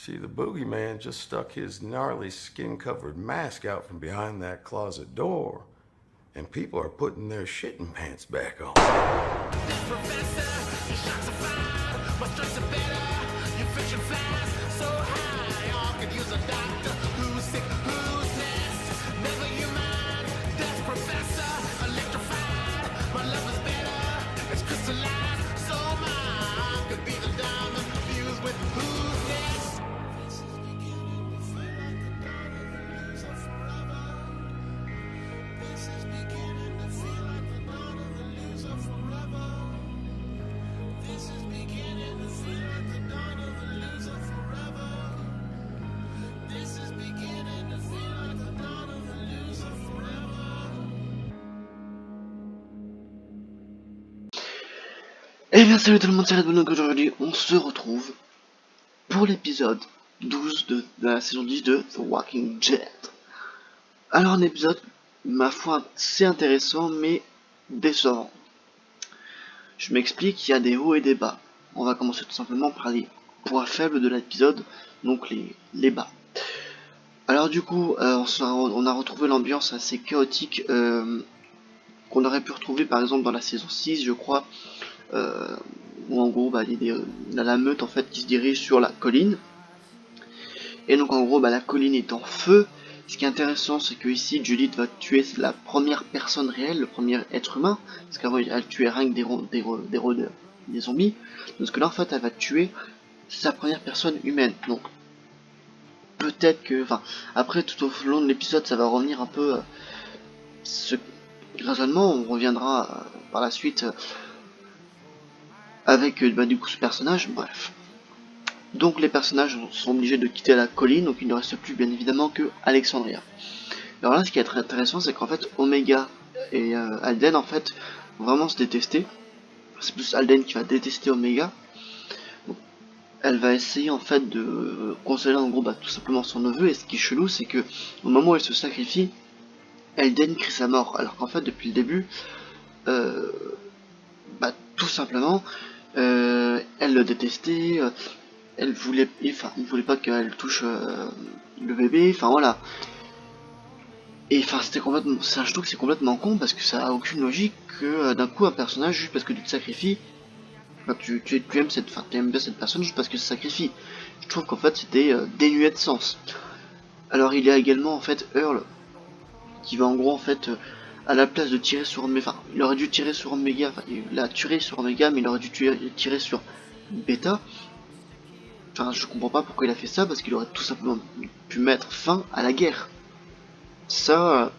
See, the boogeyman just stuck his gnarly skin-covered mask out from behind that closet door, and people are putting their shitting pants back on. Eh bien salut tout le monde, c'est Red Bull, donc aujourd'hui on se retrouve pour l'épisode 12 de la saison 10 de The Walking Dead. Alors un épisode, ma foi, assez intéressant mais décevant. Je m'explique, il y a des hauts et des bas. On va commencer tout simplement par les points faibles de l'épisode, donc les bas. Alors du coup, on a retrouvé l'ambiance assez chaotique qu'on aurait pu retrouver par exemple dans la saison 6 je crois. Où en gros il y a la meute en fait qui se dirige sur la colline, et donc en gros la colline est en feu. Ce qui est intéressant, c'est que ici Judith va tuer la première personne réelle, le premier être humain, parce qu'avant elle tuait rien que des rôdeurs, des zombies. Donc que là en fait elle va tuer sa première personne humaine. Donc peut-être que, enfin après tout au long de l'épisode ça va revenir un peu ce raisonnement, on reviendra par la suite avec du coup ce personnage, bref. Donc les personnages sont obligés de quitter la colline, donc il ne reste plus bien évidemment que Alexandria. Alors là ce qui est très intéressant, c'est qu'en fait Omega et Alden en fait vont vraiment se détester. C'est plus Alden qui va détester Omega. Donc, elle va essayer en fait de consoler en gros tout simplement son neveu, et ce qui est chelou c'est que au moment où elle se sacrifie, Alden crie sa mort, alors qu'en fait depuis le début, tout simplement, elle le détestait, elle voulait, enfin, il voulait pas qu'elle touche le bébé, enfin voilà. Et enfin, c'était complètement, je trouve que c'est complètement con parce que ça a aucune logique que d'un coup un personnage, juste parce que tu te sacrifies, enfin, tu aimes tu aimes bien cette personne juste parce que se sacrifie. Je trouve qu'en fait c'était dénué de sens. Alors il y a également en fait Earl qui va en gros en fait à la place de tirer sur Omega, enfin il aurait dû tirer sur Omega, enfin il a tiré sur Omega mais il aurait dû tirer sur Beta. Enfin, je comprends pas pourquoi il a fait ça, parce qu'il aurait tout simplement pu mettre fin à la guerre. Ça,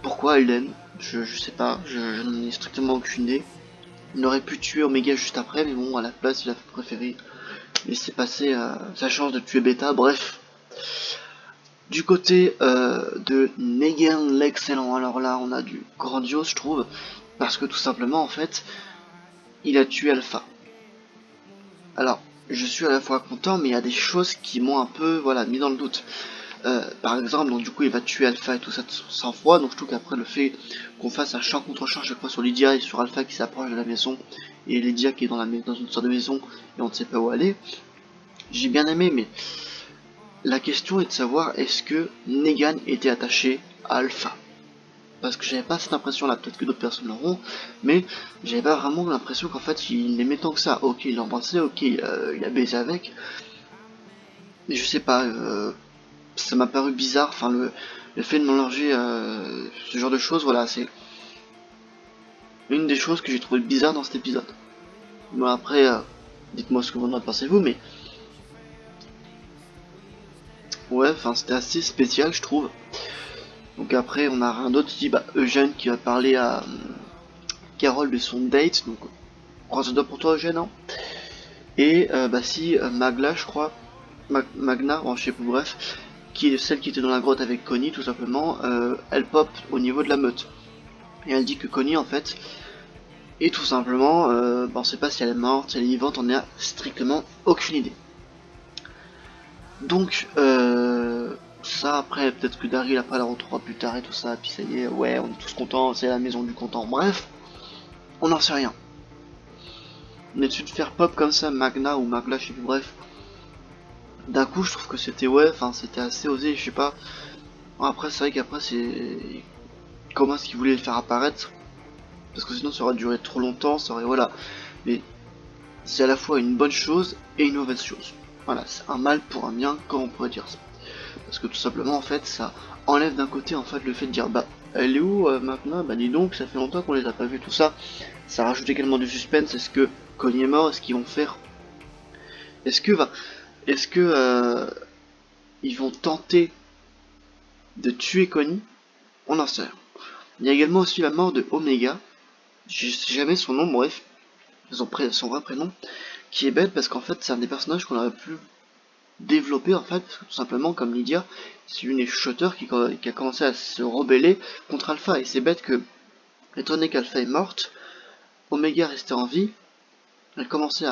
pourquoi Alden, je sais pas, je n'en ai strictement aucune idée. Il aurait pu tuer Omega juste après, mais bon, à la place, il a préféré laisser passer sa chance de tuer Beta, bref. Du côté de Negan l'excellent, alors là, on a du grandiose, je trouve, parce que tout simplement, en fait, il a tué Alpha. Alors, je suis à la fois content, mais il y a des choses qui m'ont un peu, voilà, mis dans le doute. Par exemple, donc du coup il va tuer Alpha et tout ça de 100 fois, donc je trouve qu'après le fait qu'on fasse un champ contre champ chaque fois sur Lydia et sur Alpha qui s'approche de la maison, et Lydia qui est dans une sorte de maison et on ne sait pas où aller, j'ai bien aimé, mais la question est de savoir est-ce que Negan était attaché à Alpha, parce que j'avais pas cette impression là, peut-être que d'autres personnes l'auront, mais j'avais pas vraiment l'impression qu'en fait il l'aimait tant que ça. Ok, il l'embrassait, ok, il a baisé avec, mais je sais pas, ça m'a paru bizarre, enfin le fait de mélanger ce genre de choses, voilà, c'est une des choses que j'ai trouvé bizarre dans cet épisode. Bon après, dites-moi ce que vous en pensez vous, mais ouais, enfin c'était assez spécial je trouve. Donc après on a un autre qui dit, Eugène qui va parler à Carole de son date, donc croise le doigt pour toi Eugène, hein. Et si Magla je crois, Magna, bon, je sais pas, bref, qui est celle qui était dans la grotte avec Connie tout simplement, elle pop au niveau de la meute. Et elle dit que Connie en fait, et tout simplement, on sait pas si elle est morte, si elle est vivante, on a strictement aucune idée. Donc, ça après, peut-être que Daryl après la retrouvera plus tard et tout ça, puis ça y est, ouais, on est tous contents, c'est la maison du content, bref, on n'en sait rien. On est dessus de faire pop comme ça, Magna ou Magla, je sais plus, bref. d'un coup je trouve que c'était ouais, enfin c'était assez osé, je sais pas. Bon, après c'est vrai qu'après c'est comment est-ce qu'ils voulaient le faire apparaître, parce que sinon ça aurait duré trop longtemps, ça aurait voilà. Mais c'est à la fois une bonne chose et une mauvaise chose. Voilà, c'est un mal pour un bien, comme on pourrait dire ça. Parce que tout simplement en fait ça enlève d'un côté en fait le fait de dire bah elle est où maintenant, bah dis donc ça fait longtemps qu'on les a pas vus, tout ça. Ça rajoute également du suspense, est-ce que Connie est mort, est-ce qu'ils vont faire, est-ce que va, est-ce que ils vont tenter de tuer Connie, on en sait rien. Il y a également aussi la mort de Omega, je sais jamais son nom, bref, son vrai prénom, qui est bête parce qu'en fait c'est un des personnages qu'on aurait pu développer en fait, parce que tout simplement comme Lydia, c'est une des chuchoteurs qui a commencé à se rebeller contre Alpha, et c'est bête que, étant donné qu'Alpha est morte, Omega restait en vie, elle commençait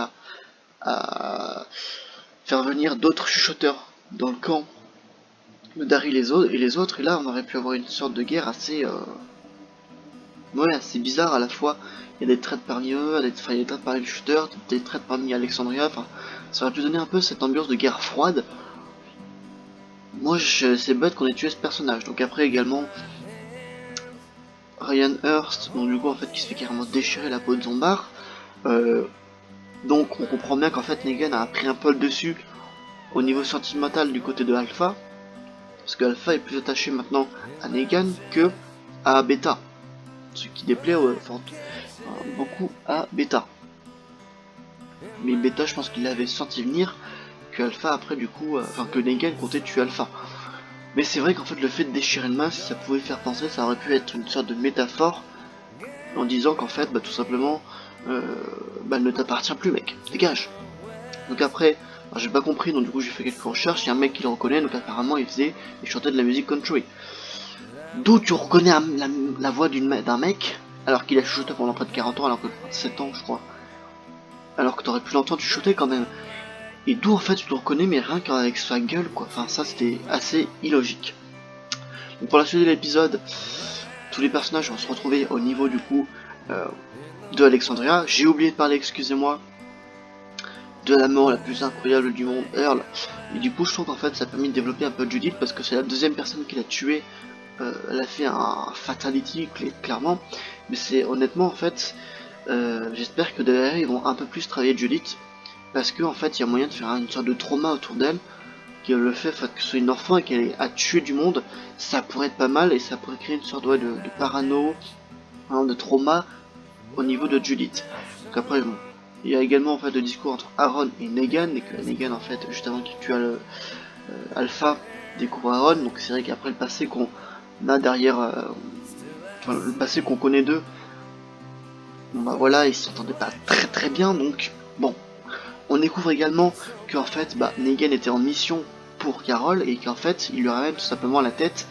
à faire venir d'autres chuchoteurs dans le camp de Daryl et les autres, et là on aurait pu avoir une sorte de guerre assez ouais, assez bizarre à la fois. Il y a des traites parmi eux, il y a des traites parmi les shooters, des traites parmi Alexandria, enfin ça aurait pu donner un peu cette ambiance de guerre froide. Moi c'est bête qu'on ait tué ce personnage. Donc après également Ryan Hurst, donc du coup en fait qui se fait carrément déchirer la peau de Zombar. Euh, donc on comprend bien qu'en fait Negan a pris un peu le dessus au niveau sentimental du côté de Alpha, parce que Alpha est plus attaché maintenant à Negan que à Beta, ce qui déplaît beaucoup à Beta. Mais Beta, je pense qu'il l'avait senti venir que Alpha après du coup, enfin que Negan comptait tuer Alpha. Mais c'est vrai qu'en fait le fait de déchirer le masque, ça pouvait faire penser, ça aurait pu être une sorte de métaphore en disant qu'en fait, bah tout simplement, bah elle ne t'appartient plus mec, dégage. Donc après, j'ai pas compris, donc du coup j'ai fait quelques recherches, il y a un mec qui le reconnaît, donc apparemment il chantait de la musique country. D'où tu reconnais la voix d'un mec, alors qu'il a chuchoté pendant près de 40 ans, alors que 7 ans je crois. Alors que t'aurais pu l'entendre chuchoter quand même. Et d'où en fait tu le reconnais, mais rien qu'avec sa gueule quoi, enfin ça c'était assez illogique. Donc pour la suite de l'épisode, tous les personnages vont se retrouver au niveau du coup de Alexandria. J'ai oublié de parler, excusez-moi, de la mort la plus incroyable du monde, Earl. Et du coup je trouve qu'en fait ça a permis de développer un peu Judith, parce que c'est la deuxième personne qui l'a tué. Elle a fait un fatality clairement, mais c'est honnêtement en fait, j'espère que derrière ils vont un peu plus travailler Judith, parce que en fait il y a moyen de faire une sorte de trauma autour d'elle, que le fait que ce soit une enfant et qu'elle ait à tuer du monde, ça pourrait être pas mal, et ça pourrait créer une sorte de parano, hein, de trauma au niveau de Judith. Donc après bon, il y a également en fait le discours entre Aaron et Negan, et que Negan en fait juste avant qu'il tue Alpha découvre Aaron, donc c'est vrai qu'après le passé qu'on a derrière, enfin, le passé qu'on connaît d'eux, bon bah voilà, ils s'entendaient pas très bien, donc bon. On découvre également qu'en fait bah, Negan était en mission pour Carol, et qu'en fait il lui ramène tout simplement la tête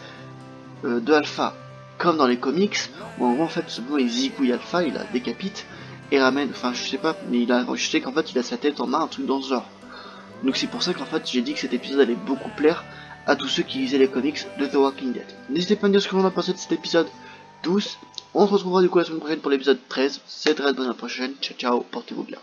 de Alpha, comme dans les comics, où en gros en fait tout simplement il zigouille Alpha, il la décapite et ramène, enfin je sais pas, mais je sais qu'en fait il a sa tête en main, un truc dans ce genre. Donc c'est pour ça qu'en fait j'ai dit que cet épisode allait beaucoup plaire à tous ceux qui lisaient les comics de The Walking Dead. N'hésitez pas à me dire ce que vous en avez pensé de cet épisode 12. On se retrouvera du coup la semaine prochaine pour l'épisode 13. C'est très bonne la prochaine. Ciao ciao, portez-vous bien.